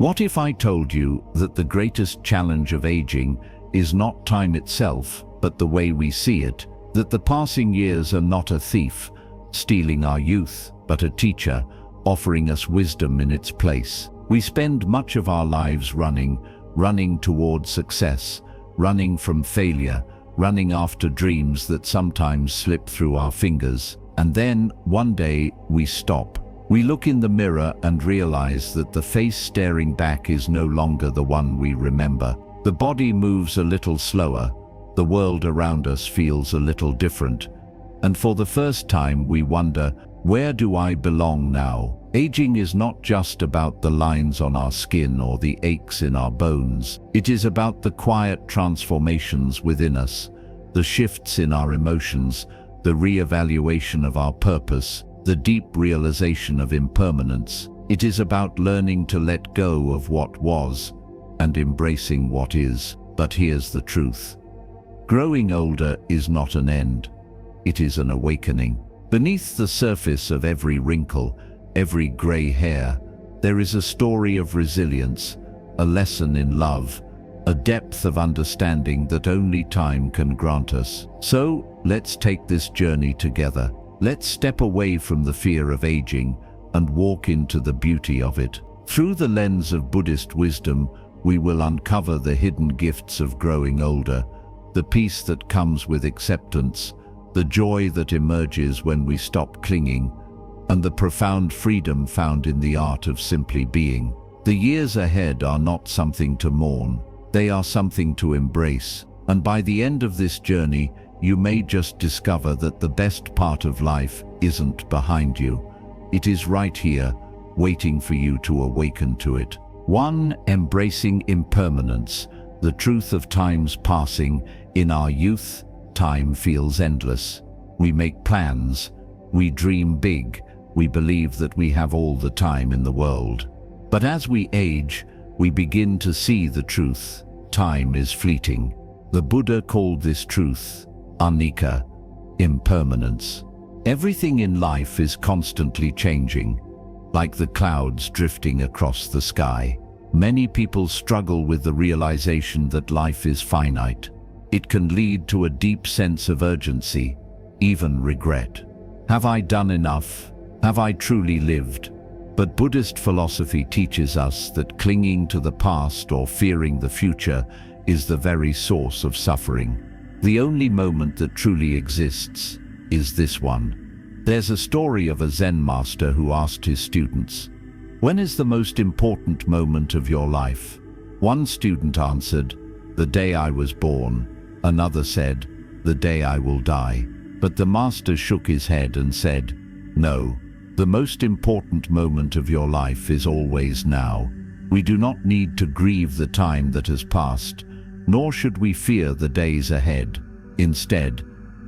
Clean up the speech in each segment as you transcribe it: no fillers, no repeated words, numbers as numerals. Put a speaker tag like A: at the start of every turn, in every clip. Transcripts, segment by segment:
A: What if I told you that the greatest challenge of aging is not time itself, but the way we see it? That the passing years are not a thief, stealing our youth, but a teacher, offering us wisdom in its place. We spend much of our lives running towards success, running from failure, running after dreams that sometimes slip through our fingers. And then, one day, we stop. We look in the mirror and realize that the face staring back is no longer the one we remember. The body moves a little slower. The world around us feels a little different. And for the first time, we wonder, where do I belong now? Aging is not just about the lines on our skin or the aches in our bones. It is about the quiet transformations within us, the shifts in our emotions, the re-evaluation of our purpose, the deep realization of impermanence. It is about learning to let go of what was and embracing what is. But here's the truth. Growing older is not an end. It is an awakening. Beneath the surface of every wrinkle, every gray hair, there is a story of resilience, a lesson in love, a depth of understanding that only time can grant us. So, let's take this journey together. Let's step away from the fear of aging and walk into the beauty of it. Through the lens of Buddhist wisdom, we will uncover the hidden gifts of growing older, the peace that comes with acceptance, the joy that emerges when we stop clinging, and the profound freedom found in the art of simply being. The years ahead are not something to mourn, they are something to embrace. And by the end of this journey, you may just discover that the best part of life isn't behind you. It is right here, waiting for you to awaken to it. 1. Embracing impermanence, the truth of time's passing. In our youth, time feels endless. We make plans, we dream big, we believe that we have all the time in the world. But as we age, we begin to see the truth. Time is fleeting. The Buddha called this truth anicca, impermanence. Everything in life is constantly changing, like the clouds drifting across the sky. Many people struggle with the realization that life is finite. It can lead to a deep sense of urgency, even regret. Have I done enough? Have I truly lived? But Buddhist philosophy teaches us that clinging to the past or fearing the future is the very source of suffering. The only moment that truly exists is this one. There's a story of a Zen master who asked his students, "When is the most important moment of your life?" One student answered, "The day I was born." Another said, "The day I will die." But the master shook his head and said, "No, the most important moment of your life is always now. We do not need to grieve the time that has passed, nor should we fear the days ahead. Instead,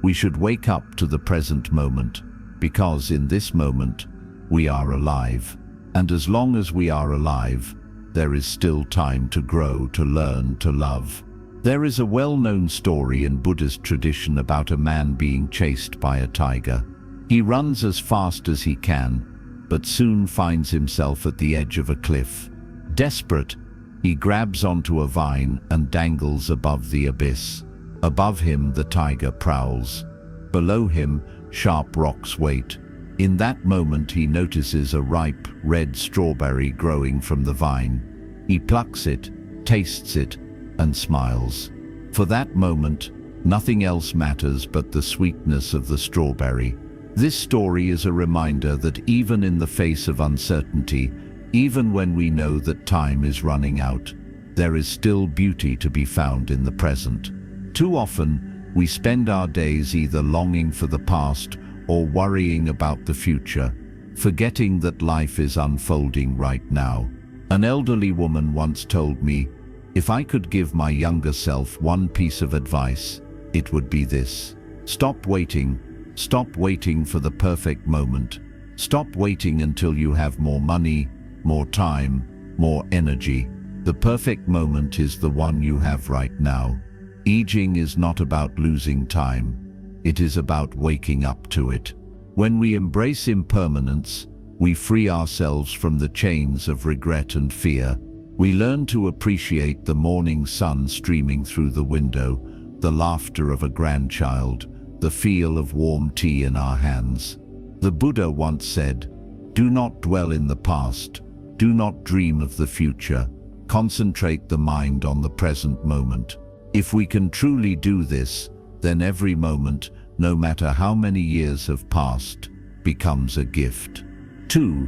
A: we should wake up to the present moment, because in this moment, we are alive. And as long as we are alive, there is still time to grow, to learn, to love." There is a well-known story in Buddhist tradition about a man being chased by a tiger. He runs as fast as he can, but soon finds himself at the edge of a cliff. Desperate, he grabs onto a vine and dangles above the abyss. Above him, the tiger prowls. Below him, sharp rocks wait. In that moment, he notices a ripe, red strawberry growing from the vine. He plucks it, tastes it, and smiles. For that moment, nothing else matters but the sweetness of the strawberry. This story is a reminder that even in the face of uncertainty, even when we know that time is running out, there is still beauty to be found in the present. Too often, we spend our days either longing for the past or worrying about the future, forgetting that life is unfolding right now. An elderly woman once told me, "If I could give my younger self one piece of advice, it would be this. Stop waiting. Stop waiting for the perfect moment. Stop waiting until you have more money, more time, more energy. The perfect moment is the one you have right now." Aging is not about losing time. It is about waking up to it. When we embrace impermanence, we free ourselves from the chains of regret and fear. We learn to appreciate the morning sun streaming through the window, the laughter of a grandchild, the feel of warm tea in our hands. The Buddha once said, "Do not dwell in the past, do not dream of the future, concentrate the mind on the present moment." If we can truly do this, then every moment, no matter how many years have passed, becomes a gift. 2.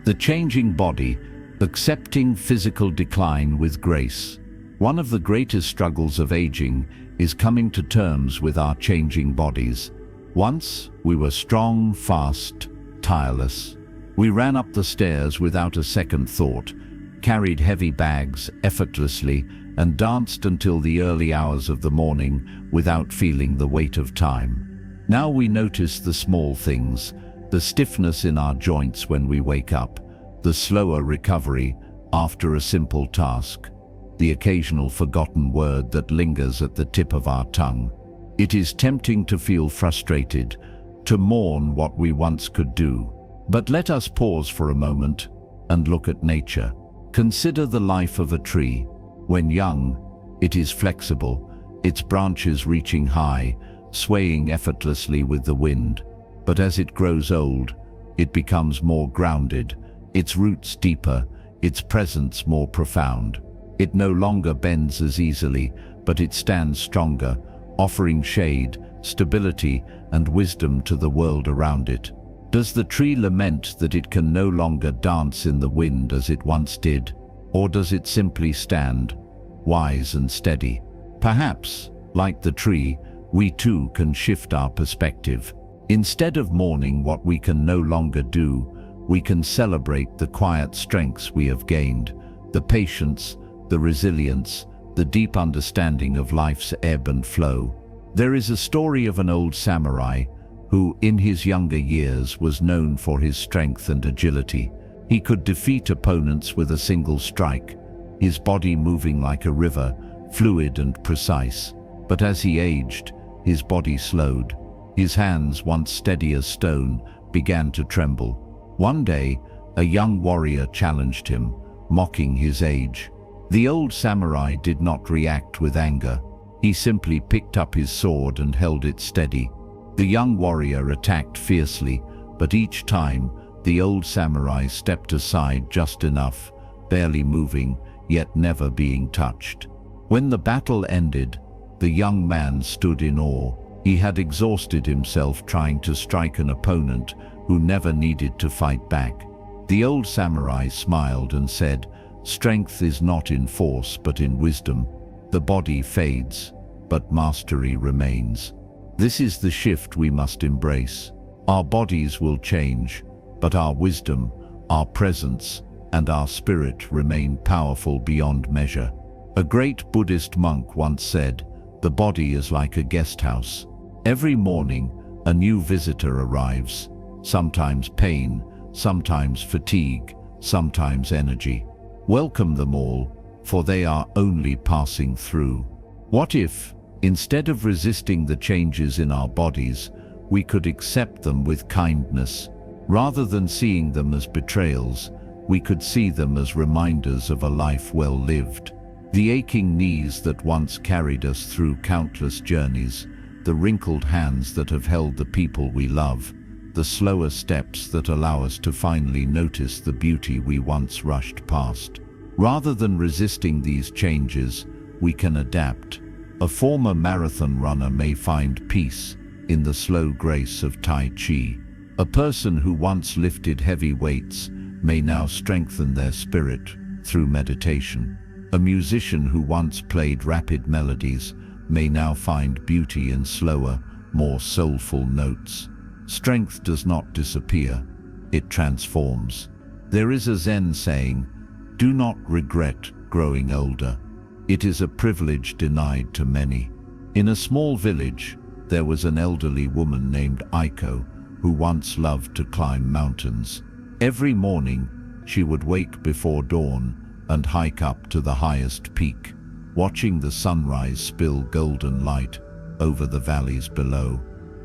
A: The changing body, accepting physical decline with grace. One of the greatest struggles of aging is coming to terms with our changing bodies. Once, we were strong, fast, tireless. We ran up the stairs without a second thought, carried heavy bags effortlessly, and danced until the early hours of the morning without feeling the weight of time. Now we notice the small things, the stiffness in our joints when we wake up, the slower recovery after a simple task, the occasional forgotten word that lingers at the tip of our tongue. It is tempting to feel frustrated, to mourn what we once could do. But let us pause for a moment and look at nature. Consider the life of a tree. When young, it is flexible, its branches reaching high, swaying effortlessly with the wind. But as it grows old, it becomes more grounded, its roots deeper, its presence more profound. It no longer bends as easily, but it stands stronger, offering shade, stability, and wisdom to the world around it. Does the tree lament that it can no longer dance in the wind as it once did? Or does it simply stand, wise and steady? Perhaps, like the tree, we too can shift our perspective. Instead of mourning what we can no longer do, we can celebrate the quiet strengths we have gained, the patience, the resilience, the deep understanding of life's ebb and flow. There is a story of an old samurai who, in his younger years, was known for his strength and agility. He could defeat opponents with a single strike, his body moving like a river, fluid and precise. But as he aged, his body slowed. His hands, once steady as stone, began to tremble. One day, a young warrior challenged him, mocking his age. The old samurai did not react with anger. He simply picked up his sword and held it steady. The young warrior attacked fiercely, but each time, the old samurai stepped aside just enough, barely moving, yet never being touched. When the battle ended, the young man stood in awe. He had exhausted himself trying to strike an opponent who never needed to fight back. The old samurai smiled and said, "Strength is not in force but in wisdom. The body fades, but mastery remains." This is the shift we must embrace. Our bodies will change, but our wisdom, our presence, and our spirit remain powerful beyond measure. A great Buddhist monk once said, "The body is like a guest house. Every morning, a new visitor arrives, sometimes pain, sometimes fatigue, sometimes energy. Welcome them all, for they are only passing through." What if, instead of resisting the changes in our bodies, we could accept them with kindness? Rather than seeing them as betrayals, we could see them as reminders of a life well lived. The aching knees that once carried us through countless journeys, the wrinkled hands that have held the people we love, the slower steps that allow us to finally notice the beauty we once rushed past. Rather than resisting these changes, we can adapt. A former marathon runner may find peace in the slow grace of Tai Chi. A person who once lifted heavy weights may now strengthen their spirit through meditation. A musician who once played rapid melodies may now find beauty in slower, more soulful notes. Strength does not disappear, it transforms. There is a Zen saying, "Do not regret growing older. It is a privilege denied to many." In a small village, there was an elderly woman named Aiko who once loved to climb mountains. Every morning, she would wake before dawn and hike up to the highest peak, watching the sunrise spill golden light over the valleys below.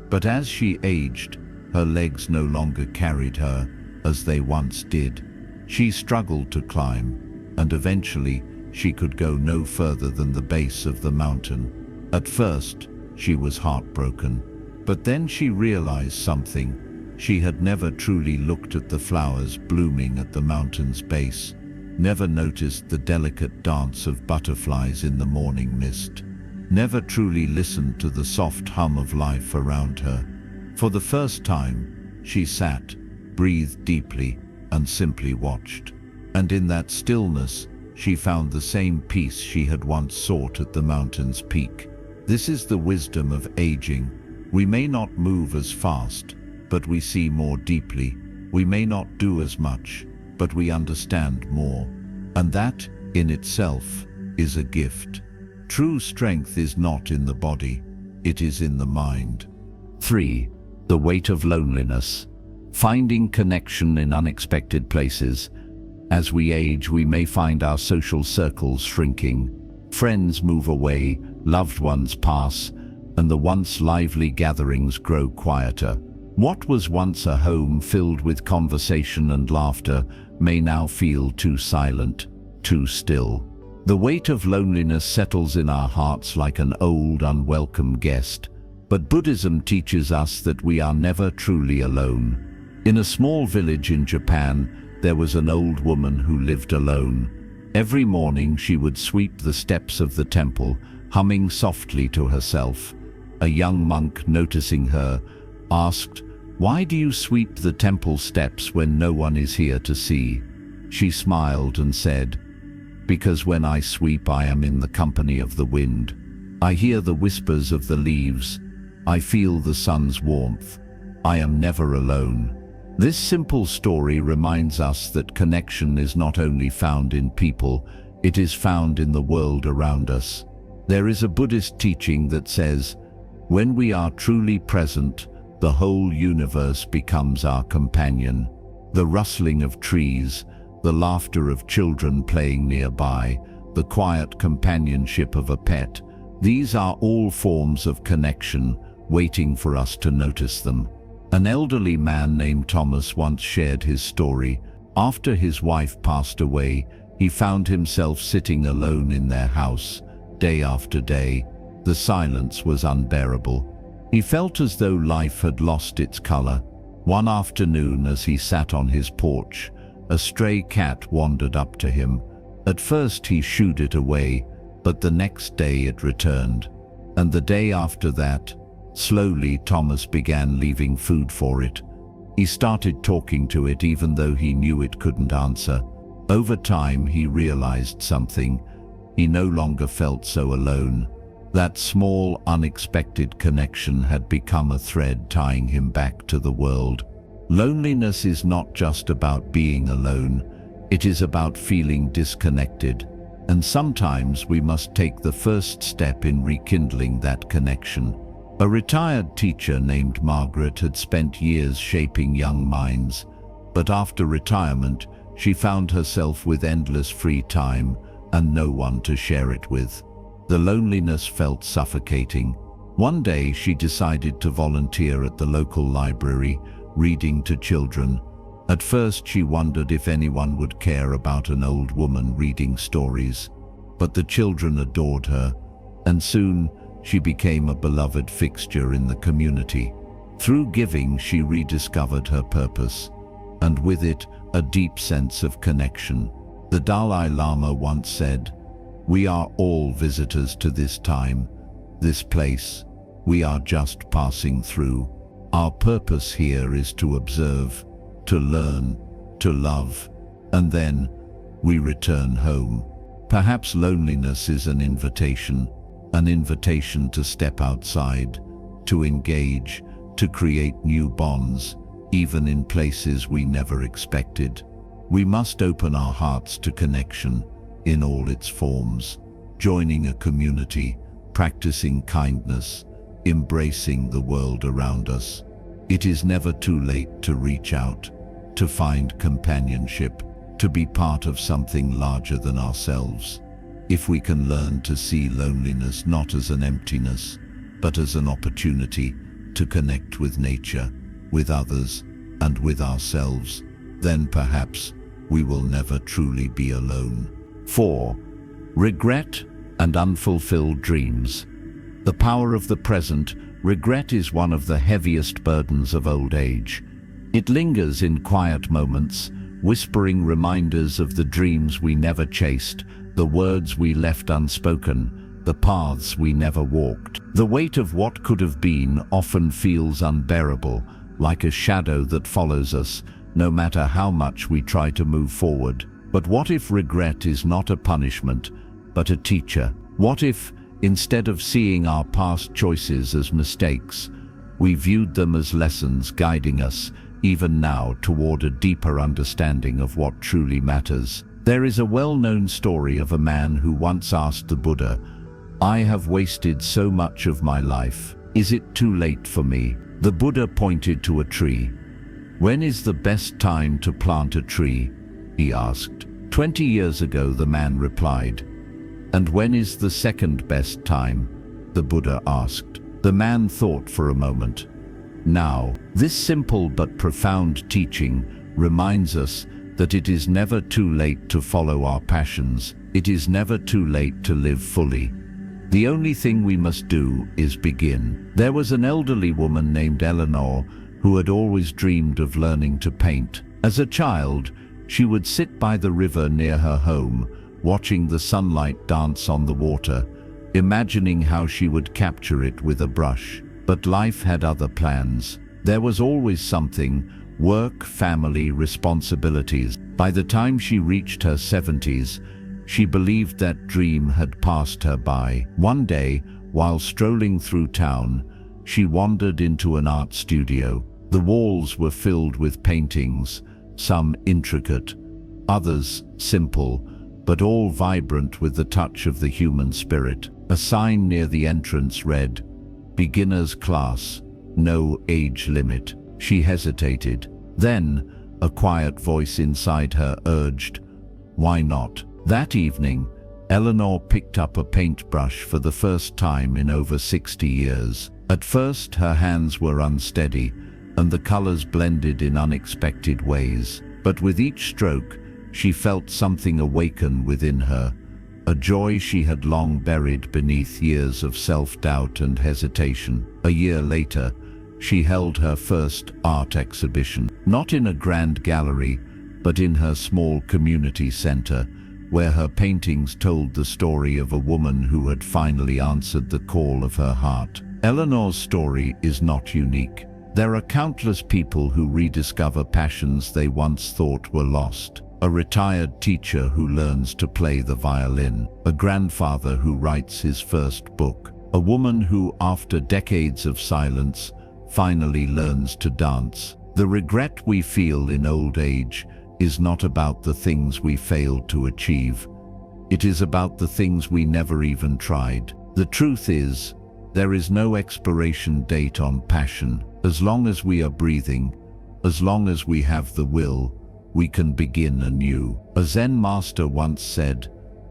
A: But as she aged, her legs no longer carried her as they once did. She struggled to climb. and eventually she could go no further than the base of the mountain. At first, she was heartbroken, but then she realized something. She had never truly looked at the flowers blooming at the mountain's base, never noticed the delicate dance of butterflies in the morning mist, never truly listened to the soft hum of life around her. For the first time, she sat, breathed deeply, and simply watched. And in that stillness, she found the same peace she had once sought at the mountain's peak. This is the wisdom of aging. We may not move as fast, but we see more deeply. We may not do as much, but we understand more. And that, in itself, is a gift. True strength is not in the body, it is in the mind. 3. The weight of loneliness. Finding connection in unexpected places. As we age, we may find our social circles shrinking. Friends move away, loved ones pass, and the once lively gatherings grow quieter. What was once a home filled with conversation and laughter may now feel too silent, too still. The weight of loneliness settles in our hearts like an old, unwelcome guest. But Buddhism teaches us that we are never truly alone. In a small village in Japan, there was an old woman who lived alone. Every morning she would sweep the steps of the temple, humming softly to herself. A young monk, noticing her, asked, "Why do you sweep the temple steps when no one is here to see?" She smiled and said, "Because when I sweep, I am in the company of the wind. I hear the whispers of the leaves. I feel the sun's warmth. I am never alone." This simple story reminds us that connection is not only found in people, it is found in the world around us. There is a Buddhist teaching that says, when we are truly present, the whole universe becomes our companion. The rustling of trees, the laughter of children playing nearby, the quiet companionship of a pet, these are all forms of connection, waiting for us to notice them. An elderly man named Thomas once shared his story. After his wife passed away, he found himself sitting alone in their house, day after day. The silence was unbearable. He felt as though life had lost its color. One afternoon, as he sat on his porch, a stray cat wandered up to him. At first he shooed it away, but the next day it returned. And the day after that, slowly Thomas began leaving food for it. He started talking to it even though he knew it couldn't answer. Over time he realized something. He no longer felt so alone. That small, unexpected connection had become a thread tying him back to the world. Loneliness is not just about being alone, it is about feeling disconnected. And sometimes we must take the first step in rekindling that connection. A retired teacher named Margaret had spent years shaping young minds, but after retirement, she found herself with endless free time and no one to share it with. The loneliness felt suffocating. One day she decided to volunteer at the local library, reading to children. At first she wondered if anyone would care about an old woman reading stories, but the children adored her, and soon she became a beloved fixture in the community. Through giving, she rediscovered her purpose, and with it, a deep sense of connection. The Dalai Lama once said, "We are all visitors to this time, this place. We are just passing through. Our purpose here is to observe, to learn, to love, and then we return home." Perhaps loneliness is an invitation to step outside, to engage, to create new bonds, even in places we never expected. We must open our hearts to connection in all its forms, joining a community, practicing kindness, embracing the world around us. It is never too late to reach out, to find companionship, to be part of something larger than ourselves. If we can learn to see loneliness not as an emptiness, but as an opportunity to connect with nature, with others, and with ourselves, then perhaps we will never truly be alone. 4. Regret and unfulfilled dreams. The power of the present. Regret is one of the heaviest burdens of old age. It lingers in quiet moments, whispering reminders of the dreams we never chased, the words we left unspoken, the paths we never walked. The weight of what could have been often feels unbearable, like a shadow that follows us, no matter how much we try to move forward. But what if regret is not a punishment, but a teacher? What if, instead of seeing our past choices as mistakes, we viewed them as lessons guiding us, even now, toward a deeper understanding of what truly matters? There is a well-known story of a man who once asked the Buddha, "I have wasted so much of my life. Is it too late for me?" The Buddha pointed to a tree. "When is the best time to plant a tree?" he asked. 20 years ago, the man replied. "And when is the second best time?" the Buddha asked. The man thought for a moment. Now, this simple but profound teaching reminds us that it is never too late to follow our passions. It is never too late to live fully. The only thing we must do is begin. There was an elderly woman named Eleanor who had always dreamed of learning to paint. As a child, she would sit by the river near her home, watching the sunlight dance on the water, imagining how she would capture it with a brush. But life had other plans. There was always something: work, family, responsibilities. By the time she reached her 70s, she believed that dream had passed her by. One day, while strolling through town, she wandered into an art studio. The walls were filled with paintings, some intricate, others simple, but all vibrant with the touch of the human spirit. A sign near the entrance read, "Beginner's class, no age limit." She hesitated. Then, a quiet voice inside her urged, "Why not?" That evening, Eleanor picked up a paintbrush for the first time in over 60 years. At first, her hands were unsteady, and the colors blended in unexpected ways. But with each stroke, she felt something awaken within her, a joy she had long buried beneath years of self-doubt and hesitation. A year later, she held her first art exhibition, not in a grand gallery, but in her small community center, where her paintings told the story of a woman who had finally answered the call of her heart. Eleanor's story is not unique. There are countless people who rediscover passions they once thought were lost. A retired teacher who learns to play the violin, a grandfather who writes his first book, a woman who, after decades of silence, finally learns to dance. The regret we feel in old age is not about the things we failed to achieve. It is about the things we never even tried. The truth is, there is no expiration date on passion. As long as we are breathing, as long as we have the will, we can begin anew. A Zen master once said,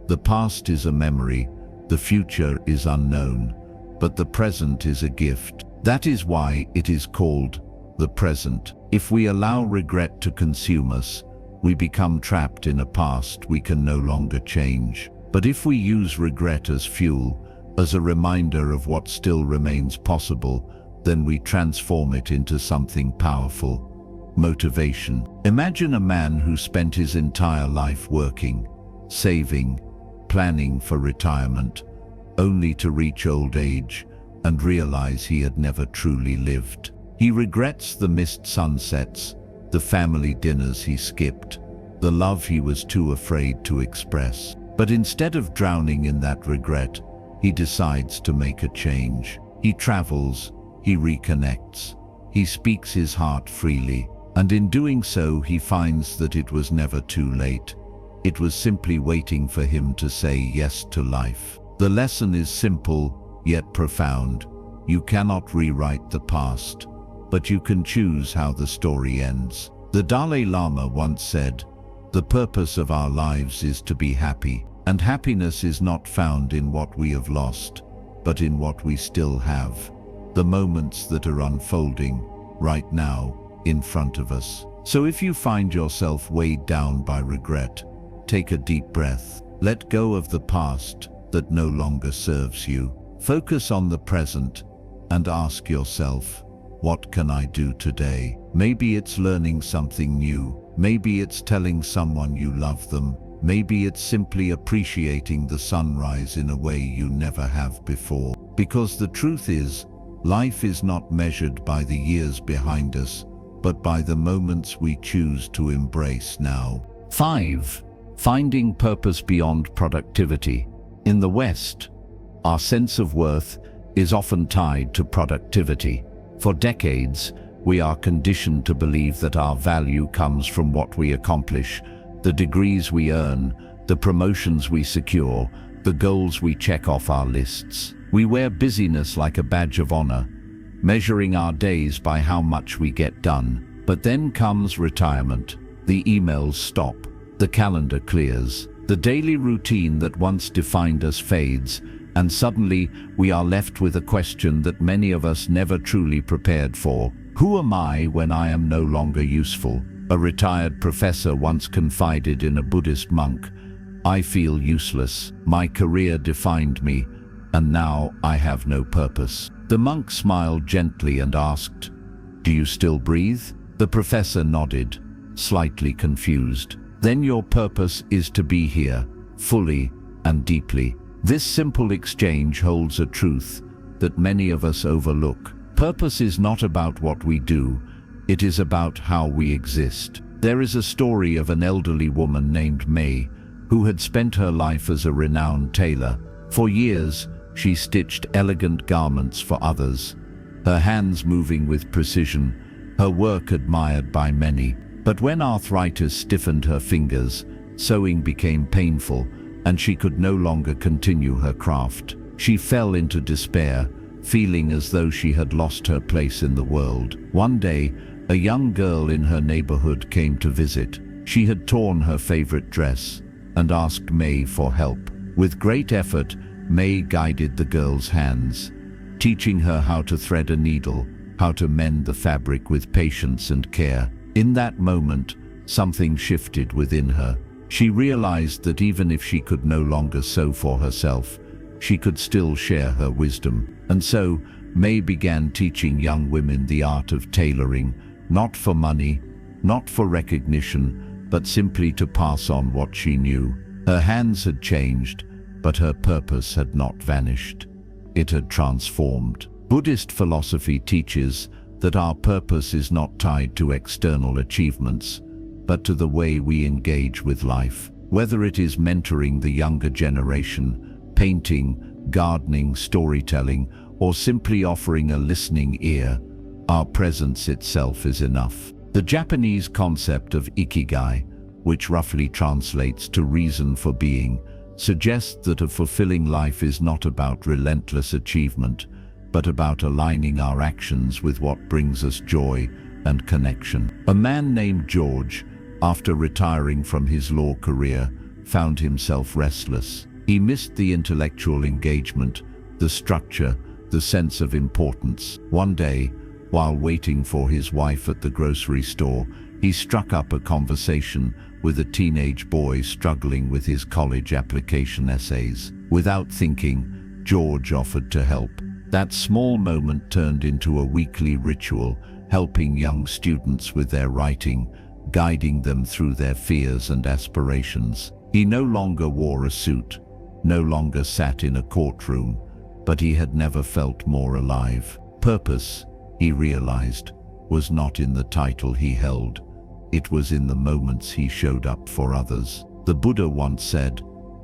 A: "The past is a memory, the future is unknown, but the present is a gift." That is why it is called the present. If we allow regret to consume us, we become trapped in a past we can no longer change. But if we use regret as fuel, as a reminder of what still remains possible, then we transform it into something powerful: motivation. Imagine a man who spent his entire life working, saving, planning for retirement, only to reach old age and realize he had never truly lived. He regrets the missed sunsets, the family dinners he skipped, the love he was too afraid to express. But instead of drowning in that regret, he decides to make a change. He travels, he reconnects, he speaks his heart freely, and in doing so he finds that it was never too late. It was simply waiting for him to say yes to life. The lesson is simple, yet profound. You cannot rewrite the past, but you can choose how the story ends. The Dalai Lama once said, "The purpose of our lives is to be happy, and happiness is not found in what we have lost, but in what we still have, the moments that are unfolding right now in front of us." So if you find yourself weighed down by regret, take a deep breath. Let go of the past that no longer serves you. Focus on the present and ask yourself, what can I do today? Maybe it's learning something new. Maybe it's telling someone you love them. Maybe it's simply appreciating the sunrise in a way you never have before. Because the truth is, life is not measured by the years behind us, but by the moments we choose to embrace now. 5. Finding purpose beyond productivity. In the West, our sense of worth is often tied to productivity. For decades, we are conditioned to believe that our value comes from what we accomplish, the degrees we earn, the promotions we secure, the goals we check off our lists. We wear busyness like a badge of honor, measuring our days by how much we get done. But then comes retirement. The emails stop. The calendar clears. The daily routine that once defined us fades, and suddenly we are left with a question that many of us never truly prepared for. Who am I when I am no longer useful? A retired professor once confided in a Buddhist monk, "I feel useless. My career defined me, and now I have no purpose." The monk smiled gently and asked, "Do you still breathe?" The professor nodded, slightly confused. "Then your purpose is to be here, fully and deeply." This simple exchange holds a truth that many of us overlook. Purpose is not about what we do, it is about how we exist. There is a story of an elderly woman named May, who had spent her life as a renowned tailor. For years, she stitched elegant garments for others, her hands moving with precision, her work admired by many. But when arthritis stiffened her fingers, sewing became painful, and she could no longer continue her craft. She fell into despair, feeling as though she had lost her place in the world. One day, a young girl in her neighborhood came to visit. She had torn her favorite dress and asked May for help. With great effort, May guided the girl's hands, teaching her how to thread a needle, how to mend the fabric with patience and care. In that moment, something shifted within her. She realized that even if she could no longer sew for herself, she could still share her wisdom. And so, May began teaching young women the art of tailoring, not for money, not for recognition, but simply to pass on what she knew. Her hands had changed, but her purpose had not vanished. It had transformed. Buddhist philosophy teaches that our purpose is not tied to external achievements, but to the way we engage with life. Whether it is mentoring the younger generation, painting, gardening, storytelling, or simply offering a listening ear, our presence itself is enough. The Japanese concept of ikigai, which roughly translates to reason for being, suggests that a fulfilling life is not about relentless achievement, but about aligning our actions with what brings us joy and connection. A man named George, after retiring from his law career, found himself restless. He missed the intellectual engagement, the structure, the sense of importance. One day, while waiting for his wife at the grocery store, he struck up a conversation with a teenage boy struggling with his college application essays. Without thinking, George offered to help. That small moment turned into a weekly ritual, helping young students with their writing, guiding them through their fears and aspirations. He no longer wore a suit, no longer sat in a courtroom, but he had never felt more alive. Purpose, he realized, was not in the title he held. It was in the moments he showed up for others. The Buddha once said,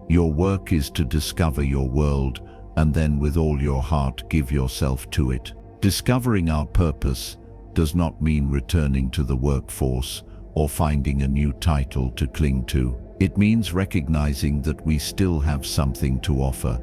A: "Your work is to discover your world, and then with all your heart give yourself to it." Discovering our purpose does not mean returning to the workforce or finding a new title to cling to. It means recognizing that we still have something to offer.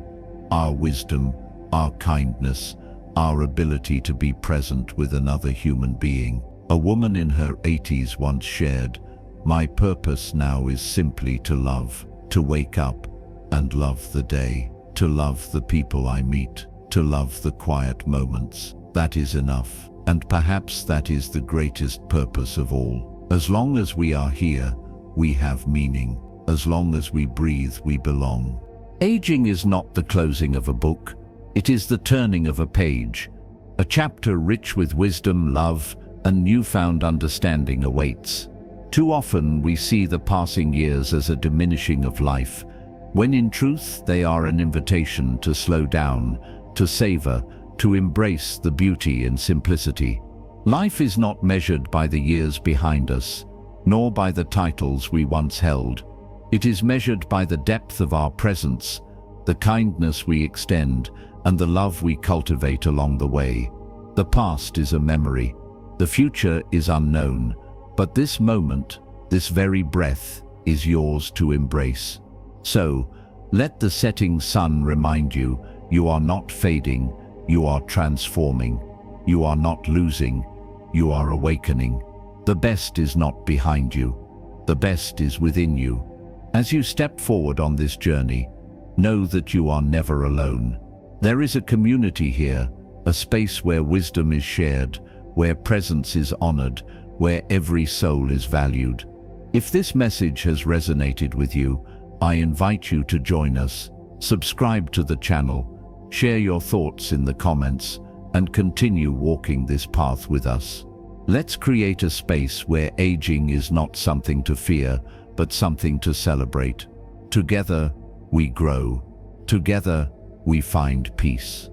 A: Our wisdom, our kindness, our ability to be present with another human being. A woman in her 80s once shared, "My purpose now is simply to love, to wake up and love the day, to love the people I meet, to love the quiet moments. That is enough." And perhaps that is the greatest purpose of all. As long as we are here, we have meaning. As long as we breathe, we belong. Aging is not the closing of a book. It is the turning of a page. A chapter rich with wisdom, love, and newfound understanding awaits. Too often we see the passing years as a diminishing of life, when in truth they are an invitation to slow down, to savor, to embrace the beauty and simplicity. Life is not measured by the years behind us, nor by the titles we once held. It is measured by the depth of our presence, the kindness we extend, and the love we cultivate along the way. The past is a memory. The future is unknown. But this moment, this very breath, is yours to embrace. So, let the setting sun remind you, you are not fading, you are transforming. You are not losing, you are awakening. The best is not behind you. The best is within you. As you step forward on this journey, know that you are never alone. There is a community here, a space where wisdom is shared, where presence is honored, where every soul is valued. If this message has resonated with you, I invite you to join us. Subscribe to the channel, share your thoughts in the comments, and continue walking this path with us. Let's create a space where aging is not something to fear, but something to celebrate. Together, we grow. Together, we find peace.